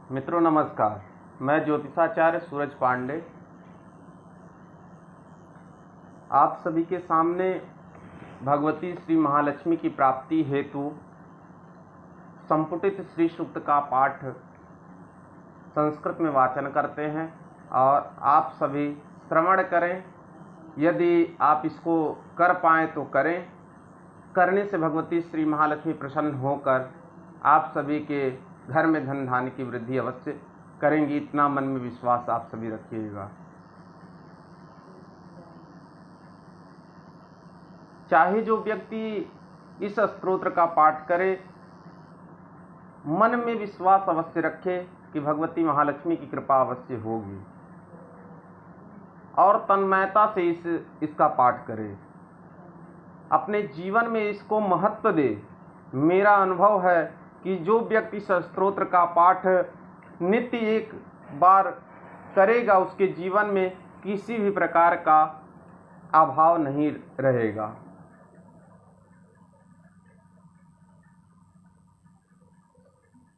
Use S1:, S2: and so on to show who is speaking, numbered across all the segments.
S1: मित्रों नमस्कार। मैं ज्योतिषाचार्य सूरज पांडे आप सभी के सामने भगवती श्री महालक्ष्मी की प्राप्ति हेतु संपुटित श्री सूक्त का पाठ संस्कृत में वाचन करते हैं और आप सभी श्रवण करें। यदि आप इसको कर पाएँ तो करें। करने से भगवती श्री महालक्ष्मी प्रसन्न होकर आप सभी के घर में धन धान्य की वृद्धि अवश्य करेंगी। इतना मन में विश्वास आप सभी रखिएगा। चाहे जो व्यक्ति इस स्तोत्र का पाठ करे, मन में विश्वास अवश्य रखे कि भगवती महालक्ष्मी की कृपा अवश्य होगी और तन्मयता से इसका पाठ करे। अपने जीवन में इसको महत्व दे। मेरा अनुभव है कि जो व्यक्ति इस स्तोत्र का पाठ नित्य एक बार करेगा, उसके जीवन में किसी भी प्रकार का अभाव नहीं रहेगा।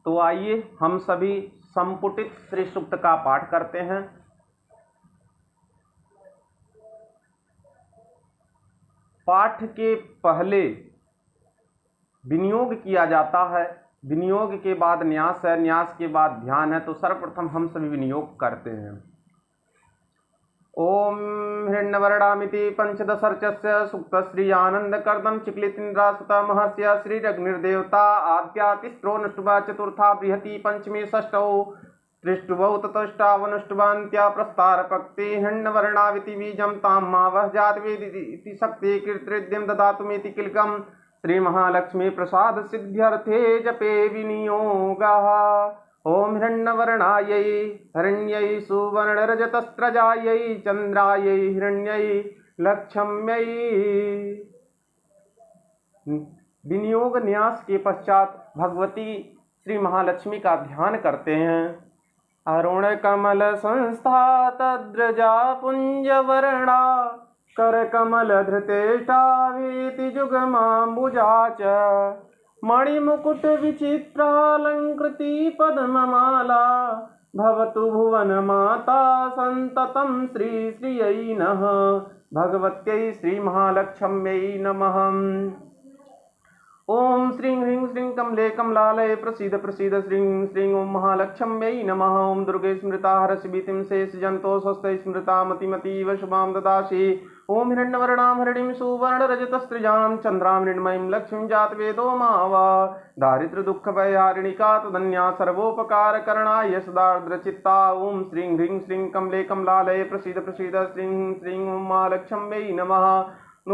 S1: तो आइए हम सभी संपुटित श्री सूक्त का पाठ करते हैं। पाठ के पहले विनियोग किया जाता है, विनियोग के बाद न्यास है, न्यास के बाद ध्यान है। तो सर्वप्रथम हम सभी विनियोग करते हैं। ओम हिरण्यवर्णामिति पंचदशर्चस्य सुक्त श्री आनंद कर्दम चिक्लितिन्द्रासुत महर्ष्य श्री रग्निर्देवता आद्यातिस्रो नष्टुभा चतुर्था बृहति पंचमी षष्ठौ त्रिष्टुभौ ततोष्टावनुष्टुभान्त्या प्रस्तार पक्ति हिरण्यवर्णाविति बीजं तां मा वह जातवेदिति शक्ति कीर्तिद्यं ददातुमिति किलकम् श्री महालक्ष्मी प्रसाद सिद्ध्यर्थे जपे विनियोगः। ओम हिरण्यवर्णायै हिरण्यै सुवर्णरजतस्रजायै चंद्रायै हिरण्यै लक्ष्म्यै। विनियोग न्यास के पश्चात भगवती श्री महालक्ष्मी का ध्यान करते हैं। अरुण कमल संस्था तद्रजा पुंजवर्णा करकमल धृतेष्टावीति जुगमाम्बुजा च मणिमुकुट विचित्रालंकृति पद्ममाला भवतु भुवन माता संततं श्री श्रियै नः। भगवत्यै श्री महालक्ष्म्यै नमः। ओम श्रीं ह्रीं श्रीं कमले कमलालये प्रसीद प्रसीद श्रीं श्रीं ओम महालक्ष्म्यै नमः। ओम दुर्गे स्मृता हरसिभीतिं शेषजन्तो स्वस्ति स्मृता मतिमतीव शुभां ददासि। ओम हिरण्यवर्णां हरिणीं सुवर्णरजतस्त्रिजां चन्द्रां मृण्मयीं लक्ष्मीं जातवेदो मावा दारिद्र्य दुःख भयहारिणिका तदन्या सर्वोपकारकरणाय सदार्द्रचित्ता। ओम श्रीं ह्रीं श्रीं कमले कमलालये प्रसीद प्रसीद श्रीं श्रीं ओम महालक्ष्म्यै नमः।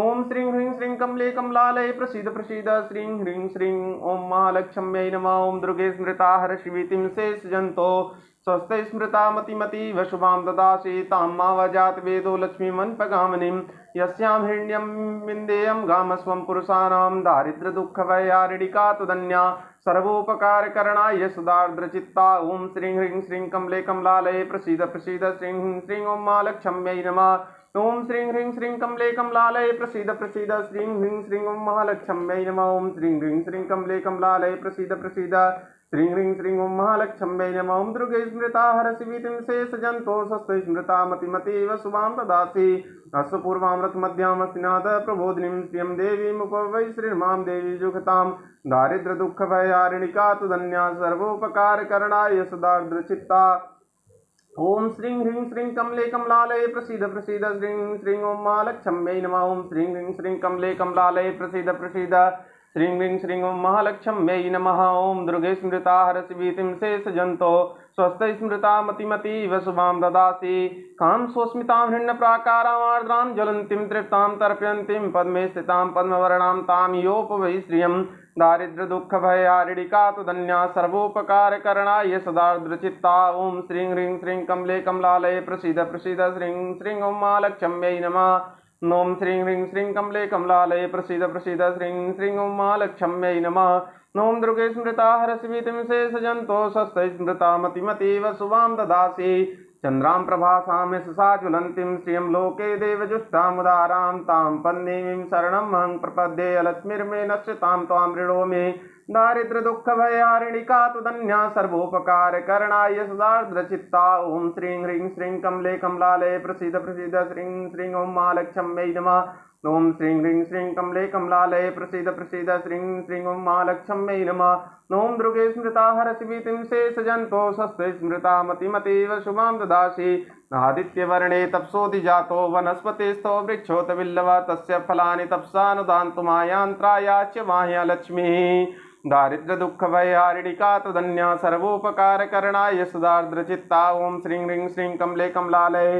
S1: ओम श्रीं ह्रीं श्रीं कमले कमलालये प्रसीद प्रसीद श्रीं ह्रीं श्रीं ओम महालक्ष्म्यै नमः। ओम दुर्गे स्मृता हरशिवीतिं शेषजन्तो स्वस्ति स्मृता मतिमतीव शुभां ददासि। तां मा वजात वेदो लक्ष्मीमन्पगामिनीं यस्यां हिरण्यं विन्देयं गामस्वं पुरुषाणां दारिद्र्य दुःख भयहारिणिका तदन्या सर्वोपकारकरणाय सदार्द्रचित्ता। ओम श्रीं ह्रीं श्रीं कमले कमलालये प्रसीद प्रसीद श्रीं श्रीं ओम महालक्ष्म्यै नमः। ओम श्रीं ह्रीं श्रीं कमले कमलालये प्रसीद प्रसीद श्रीं ह्रीं श्रीं ओम महालक्ष्म्यै नमः। ओम श्रीं ह्रीं श्रीं कमले कमलालये प्रसीद प्रसीद श्रीं ह्रीं श्रीं ओम महालक्ष्म्यै नमः। ओम दुर्गे स्मृता हरसिभीतिं शेषजन्तो स्वस्ति स्मृता मतिमतीव शुभां ददासि। अस्य पूर्वामृतमध्यामस्तिनाथ प्रबोधिनीं श्रियं देवीम् उपवै श्रीर्मां देवी जुगतां दारिद्र्य दुःख भयहारिणिका तदन्या सर्वोपकारकरणाय सदार्द्रचित्ता। ओम श्रीं ह्रीं श्रीं कमले कमलालये प्रसीद प्रसीद श्रीं श्रीं ओम महालक्ष्म्यै नमः। ओम श्रीं ह्रीं श्रीं कमले कमलालये प्रसीद प्रसीद श्रीं ह्रीं श्रीं ओम महालक्ष्म्यै नमः। ओम दुर्गे स्मृता हरसिभीतिं शेषजन्तो स्वस्ति स्मृता मतिमतीव शुभां ददासि। कां स्वस्मितां हिरण्यप्राकारां आर्द्रां ज्वलन्तीं तृप्तां तर्पयन्तीं पद्मे स्थितां पद्मवर्णां तां योपवै श्रियं दारिद्र्य दुःख भयहारिणिका तदन्या सर्वोपकारकरणाय सदार्द्रचित्ता। ओम श्रीं ह्रीं श्रीं कमले कमलालये प्रसीद प्रसीद श्रीं श्रीं ओम महालक्ष्म्यै नमः। ओम श्रीं ह्रीं श्रीं कमले कमलालये प्रसीद प्रसीद श्रीं श्रीं ओम महालक्ष्म्यै नमः। ओम दुर्गे स्मृता हरसिभीतिं शेषजन्तो स्वस्ति स्मृता मतिमतीव शुभां ददासि। चंद्रां प्रभासां यशसा ज्वलन्तीं श्रियं लोके देवजुष्टामुदारां तां पन्नीं शरणमहं प्रपद्ये। लक्ष्मीर्मे नश्यतां त्वां मृणोमि दारिद्र्य दुःख भयहारिणिका त्वदन्या सर्वोपकार करणाय सदार्द्रचित्ता ओम श्रीं ह्रीं श्रीं कमले कमलालये प्रसीद प्रसीद श्रीं श्रीं ओं महालक्ष्म्यै नमः। ओम श्रीं ह्रीं श्रीं कमले कमलालये प्रसीद प्रसीद श्रीं श्रीं ओं महालक्ष्म्यै नमः। ओम दुर्गे स्मृता हरसि भीतिं शेषजन्तो स्वस्ते स्मृता मतिमतीव शुभां ददासि। आदित्यवर्णे तपसोऽधिजातो वनस्पतिस्थो वृक्षोत बिल्लव तस्य फलानि तपसानुदान्तु मायान्त्रायाच्च माह्या लक्ष्मीः। दारिद्र्य दुःख भयहारिणिका त्वदन्या सर्वोपकारकरणाय सदार्द्रचित्ता ओम श्रीं ह्रीं श्रीं कमले कमलालये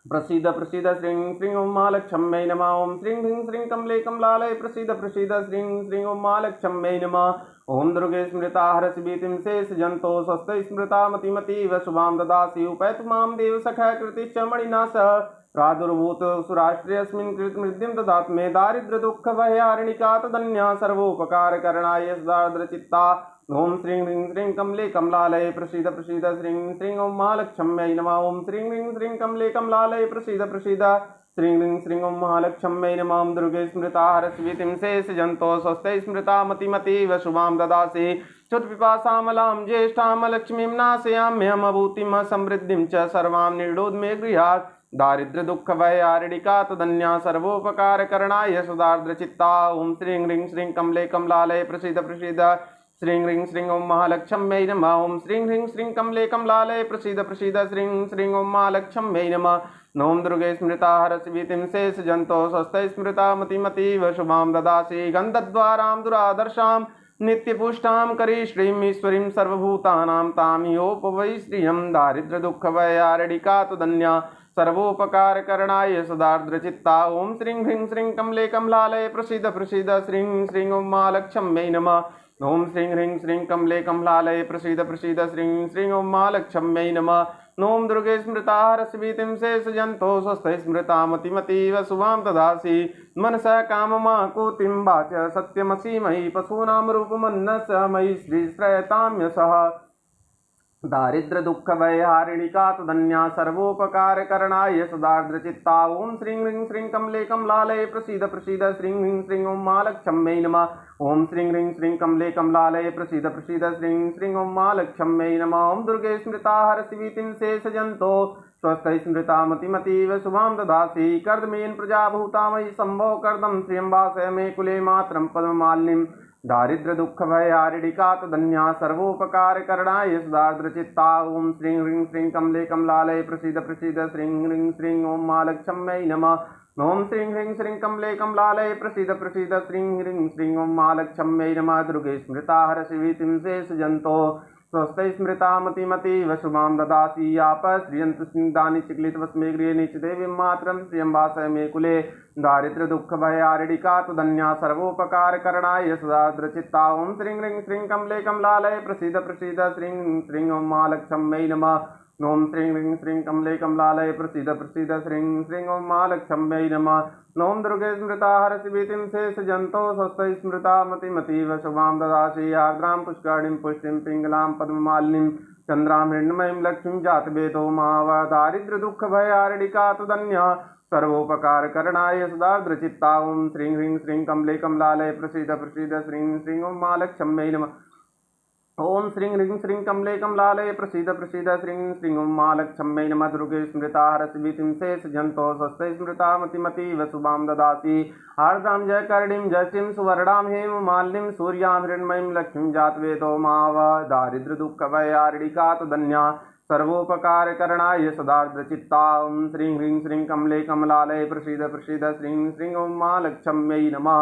S1: प्रसीद प्रसीद श्रीं श्रीं ओं महालक्ष्म्यै नमः। ओम श्रीं ह्रीं श्रीं कमले कमलालये प्रसीद प्रसीद श्रीं श्रीं ओं महालक्ष्म्यै नमः। ओम दुर्गे स्मृता हरसि भीतिं शेषजन्तो स्वस्ते स्मृता मतिमतीव शुभां ददासि। उपैतु मां देव सखा कृतिश्च मणिना सह प्रादुर्भूत सुराष्ट्रेऽस्मिन् कृतमृद्धिं ददातु मे। दारिद्र्य दुःख भयहारिणिका तदन्या सर्वोपकारकरणाय सदार्द्रचित्ता ओम श्रीं ह्रीं श्रीं कमले कमलालये प्रसीद प्रसीद श्रीं श्रीं ओं महालक्ष्म्यै नमः। ओम श्रीं ह्रीं श्रीं कमले कमलालये प्रसीद प्रसीद श्रीं ह्रीं श्रीं ओं महालक्ष्म्यै नमः। ओम दुर्गे स्मृता हरसि भीतिं शेषजन्तो स्वस्ते स्मृता मतिमतीव शुभां ददासि। क्षुत्पिपासामलां ज्येष्ठां लक्ष्मीं नाशयाम्यहमभूतिं समृद्धिं च सर्वां निर्डोद्मे गृहात्। दारिद्र्य दुःख भयहारिणिका तदन्या सर्वोपकारकरणाय सदार्द्रचित्ता ओम श्रीं ह्रीं श्रीं कमले कमलालये प्रसीद प्रसीद श्रीं ह्रीं श्रीं ओं महालक्ष्म्यै नमः। ओम श्रीं ह्रीं श्रीं कमले कमलालये प्रसीद प्रसीद श्रीं श्रीं ओं महालक्ष्म्यै नमः। ओम दुर्गे स्मृता हरसि भीतिं शेषजन्तो स्वस्ते स्मृता मतिमतीव शुभां ददासि। गन्धद्वारां दुरादर्शां नित्यपुष्टां करीश्रीं ईश्वरीं सर्वभूतानां तां योपवै श्रियं। दारिद्र्य दुःख भयहारिणिका त्वदन्या सर्वोपकारकरणाय सदार्द्रचित्ता ओम श्रीं ह्रीं श्रीं कमले कमलालये प्रसीद प्रसीद श्रीं श्रीं ओं महालक्ष्म्यै नमः। ओम श्रीं ह्रीं श्रीं कमले कमलालये प्रसीद प्रसीद श्रीं श्रीं ओं महालक्ष्म्यै नमः। ओम दुर्गे स्मृता हरसि भीतिं शेषजन्तो स्वस्ते स्मृता मतिमतीव शुभां ददासि। मनसा काममाकुतिं वाच सत्यमसि मयि पशूनां रूपमन्नस मयि श्रीश्रयतां यशः। दारिद्र्य दुःख भयहारिणिका तदन्या सर्वोपकारकरणाय सदार्द्रचित्ता ओम श्रीं ह्रीं श्रीं कमले कमलालये प्रसीद प्रसीद श्रीं ह्रीं श्रीं ओं महालक्ष्म्यै नमः। ओम श्रीं ह्रीं श्रीं कमले कमलालये प्रसीद प्रसीद श्रीं श्रीं ओं महालक्ष्म्यै नमः। ओम दुर्गे स्मृता हरसि भीतिं शेषजन्तो स्वस्ते स्मृता मतिमतीव शुभां ददासि। कर्दमेन प्रजाभूता मयि सम्भो कर्दं श्रियं वासय मे कुले मातरं पद्ममालिनीं। दारिद्र्य दुःख भयहारिणिका तदन्या सर्वोपकारकरणाय सदार्द्रचित्ता ओम श्रीं ह्रीं श्रीं कमले कमलालये प्रसीद प्रसीद श्रीं ह्रीं श्रीं ओं महालक्ष्म्यै नमः। ओम श्रीं ह्रीं श्रीं कमले कमलालये प्रसीद प्रसीद श्रीं ह्रीं श्रीं ओं महालक्ष्म्यै नमः। दुर्गे स्मृता हरसि भीतिं शेषजन्तो स्वस्ते स्मृता मतिमतीव शुभां ददासि। आपश्रियन्तु स्निग्धानि चिक्लितवस्मे गृहे नित्यदेवीं मातरं श्रियं वासय मे कुले। दारिद्र्य दुःख भयहारिणिका तदन्या सर्वोपकारकरणाय सदार्द्रचित्ता ओम श्रीं ह्रीं श्रीं कमले कमलालये प्रसीद प्रसीद श्रीं श्रीं ओं महालक्ष्म्यै नमः। ओम श्रीं ह्रीं श्रीं कमले कमलालये प्रसीद प्रसीद श्रीं श्रीं ओं महालक्ष्म्यै नमः। ओम दुर्गे स्मृता हरसि भीतिं शेषजन्तो स्वस्ते स्मृता मतिमतीव शुभां ददासि। आर्द्रां पुष्करिणीं पुष्टिं पिङ्गलां पद्ममालिनीं चन्द्रां हिरण्मयीं लक्ष्मीं जातवेदो महाव। दारिद्र्य दुःख भयहारिणिका तदन्या सर्वोपकारकरणाय सदार्द्रचित्ता ओम श्रीं ह्रीं श्रीं कमले कमलालये प्रसीद प्रसीद श्रीं श्रीं ओं महालक्ष्म्यै नमः। ओम श्रीं ह्रीं श्रीं कमले कमलालये प्रसीद प्रसीद श्रीं श्रीं ओं महालक्ष्म्यै नमः। दुर्गे स्मृता हरसि भीतिं शेषजन्तो स्वस्ते स्मृता मतिमतीव शुभां ददासि। आर्द्रां जयकर्णीं जयश्रीं सुवर्णां हेममालिनीं सूर्यां हिरण्मयीं लक्ष्मीं जातवेदो महाव। दारिद्र्य दुःख भयहारिणिका तदन्या सर्वोपकारकरणाय सदार्द्रचित्ता ओम श्रीं ह्रीं श्रीं कमले कमलालये प्रसीद प्रसीद श्रीं श्रीं ओं महालक्ष्म्यै नमः।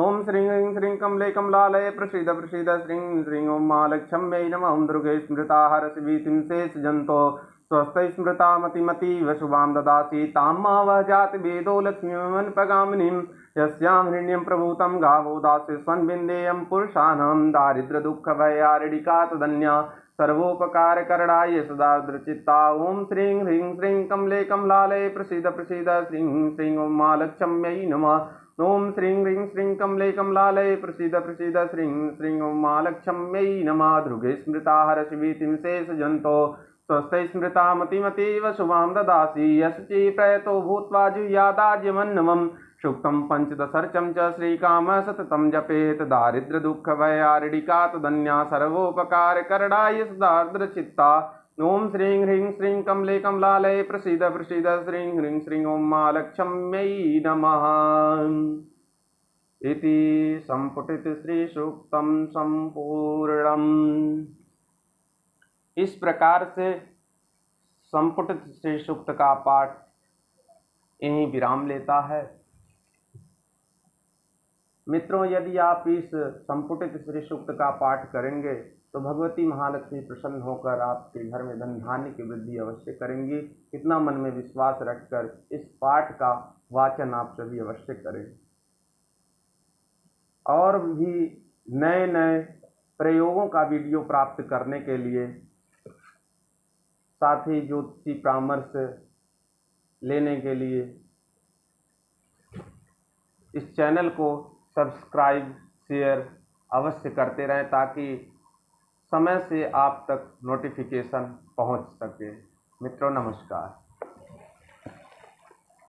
S1: ओम श्रीं ह्रीं श्रीं कमले कमलालये प्रसीद प्रसीद श्रीं श्रीं ओं महालक्ष्म्यै नमः। ओम दुर्गे स्मृता हरसि भीतिं शेषजन्तो स्वस्ते स्मृता मतिमतीव शुभां ददासि। तां मावह जातवेदो लक्ष्मीमन्पगामिनीं यस्यां हिरण्यं प्रभूतं गावो दास्य स्वन्विन्देयं पुरुषाणां। दारिद्र्य दुःख भयहारिणिका तदन्या सर्वोपकारकरणाय सदार्द्रचित्ता ओम श्रीं ह्रीं श्रीं कमले कमलालये प्रसीद प्रसीद श्रीं श्रीं ओं महालक्ष्म्यै नमः। ओम श्रीं ह्रीं श्रीं कमले कमलालये प्रसीद प्रसीद श्रीं श्रीं ओं महालक्ष्म्यै नमः। दुर्गे स्मृता हरसि भीतिं शेषजन्तो स्वस्ते स्मृता मतिमतीव शुभां ददासि। यशचि प्रयतो भूत्वा जुह्यादाज्यमन्नमं सूक्तं पंचदशर्चं च श्रीकाम सततं जपेत दारिद्र्य दुःख भयारिडिका तदन्या सर्वोपकारकरणाय सदार्द्रचित्ता। ओम श्रीं ह्रीं श्रीं कमले कमलालये प्रसीद प्रसीद श्रीं ह्रीं श्रीं ओम महालक्ष्म्यै नमः। इति संपुटित श्री सूक्तम संपूर्णम। इस प्रकार से संपुटित श्री सूक्त का पाठ यहीं विराम लेता है। मित्रों, यदि आप इस संपुटित श्री सूक्त का पाठ करेंगे तो भगवती महालक्ष्मी प्रसन्न होकर आपके घर में धन धान्य की वृद्धि अवश्य करेंगी। इतना मन में विश्वास रखकर इस पाठ का वाचन आप सभी अवश्य करें। और भी नए नए प्रयोगों का वीडियो प्राप्त करने के लिए, साथ ही ज्योतिषी परामर्श लेने के लिए इस चैनल को सब्सक्राइब शेयर अवश्य करते रहें, ताकि समय से आप तक नोटिफिकेशन पहुंच सके। मित्रों, नमस्कार।